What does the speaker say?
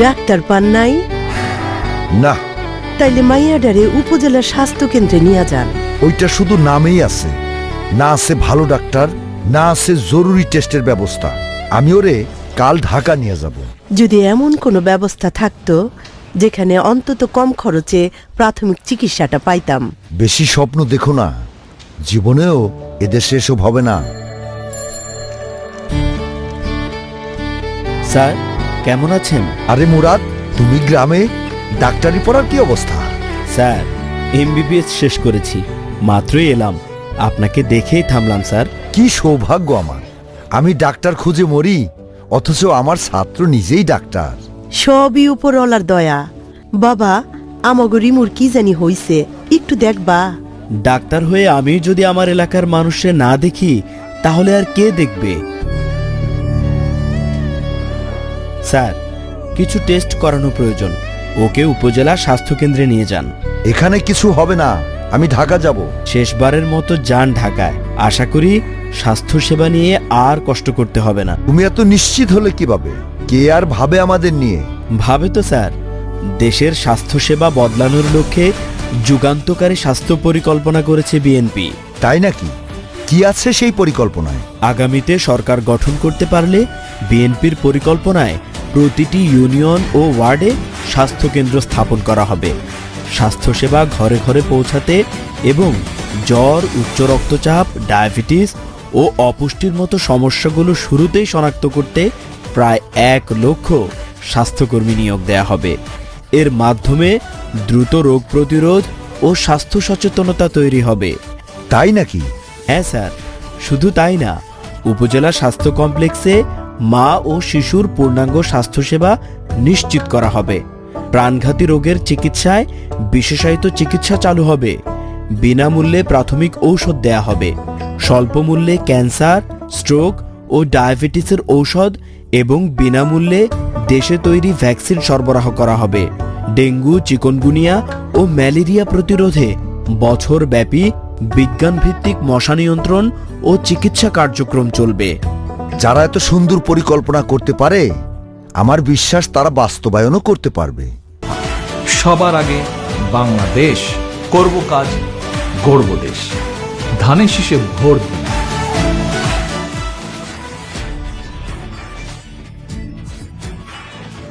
Doctor পান নাই? না, তাইলে মাইয়াডারে উপজেলা স্বাস্থ্য কেন্দ্রে নিয়ে যান। ওইটা শুধু নামেই আছে, না আছে ভালো ডাক্তার, না আছে জরুরি টেস্টের ব্যবস্থা। আমি ওরে কাল ঢাকা নিয়ে যাব। যদি এমন কোনো ব্যবস্থা থাকতো যেখানে অন্তত কম খরচে প্রাথমিক চিকিৎসাটা পাইতাম। বেশি স্বপ্ন দেখো না, জীবনেও এদেশে এসব হবে না। স্যার কেমন আছেন? আরে মুরাদ, তুমি গ্রামে ডাক্তারি পড়ার কি অবস্থা? স্যার এমবিবিএস শেষ করেছি, মাত্রই এলাম, আপনাকে দেখেই থামলাম স্যার। কি সৌভাগ্য আমার, আমি ডাক্তার খুঁজে মরি, অথচ আমার ছাত্র নিজেই ডাক্তার। সবই উপরওয়ালার দয়া। বাবা, আমাগো রিমুর কি জানি হইছে, একটু দেখবা? ডাক্তার হয়ে আমি যদি আমার এলাকার মানুষে না দেখি তাহলে আর কে দেখবে? স্যার কিছু টেস্ট করানো প্রয়োজন, ওকে উপজেলা স্বাস্থ্যকেন্দ্রে নিয়ে যান। এখানে কিছু হবে না, আমি ঢাকা যাব। শেষবারের মতো যান ঢাকায়, আশা করি স্বাস্থ্যসেবা নিয়ে আর কষ্ট করতে হবে না। তুমি এত নিশ্চিত হলে কিভাবে? কে আর ভাবে আমাদের নিয়ে? ভাবে তো স্যার, দেশের স্বাস্থ্যসেবা বদলানোর লক্ষ্যে যুগান্তকারী স্বাস্থ্য পরিকল্পনা করেছে বিএনপি। তাই নাকি? কি আছে সেই পরিকল্পনায়? আগামীতে সরকার গঠন করতে পারলে বিএনপির পরিকল্পনায় প্রতিটি ইউনিয়ন ও ওয়ার্ডে স্বাস্থ্যকেন্দ্র স্থাপন করা হবে। স্বাস্থ্যসেবা ঘরে ঘরে পৌঁছাতে এবং জ্বর, উচ্চ রক্তচাপ, ডায়াবেটিস ও অপুষ্টির মতো সমস্যাগুলো শুরুতেই শনাক্ত করতে প্রায় 1 লক্ষ স্বাস্থ্যকর্মী নিয়োগ দেয়া হবে। এর মাধ্যমে দ্রুত রোগ প্রতিরোধ ও স্বাস্থ্য সচেতনতা তৈরি হবে। তাই নাকি? হ্যাঁ স্যার, শুধু তাই না, উপজেলা স্বাস্থ্য কমপ্লেক্সে মা ও শিশুর পূর্ণাঙ্গ স্বাস্থ্যসেবা নিশ্চিত করা হবে। প্রাণঘাতী রোগের চিকিৎসায় বিশেষায়িত চিকিৎসা চালু হবে। বিনামূল্যে প্রাথমিক ঔষধ দেয়া হবে। স্বল্প মূল্যে ক্যান্সার, স্ট্রোক ও ডায়াবেটিসের ঔষধ এবং বিনামূল্যে দেশে তৈরি ভ্যাকসিন সরবরাহ করা হবে। ডেঙ্গু, চিকুনগুনিয়া ও ম্যালেরিয়া প্রতিরোধে বছরব্যাপী বিজ্ঞানভিত্তিক মশা নিয়ন্ত্রণ ও চিকিৎসা কার্যক্রম চলবে। যারা এত সুন্দর পরিকল্পনা করতে পারে, আমার বিশ্বাস তারা বাস্তবায়নও করতে পারবে। সবার আগে বাংলাদেশ, করব কাজ, গড়ব দেশ। ধানের শীষে ভোট দিন।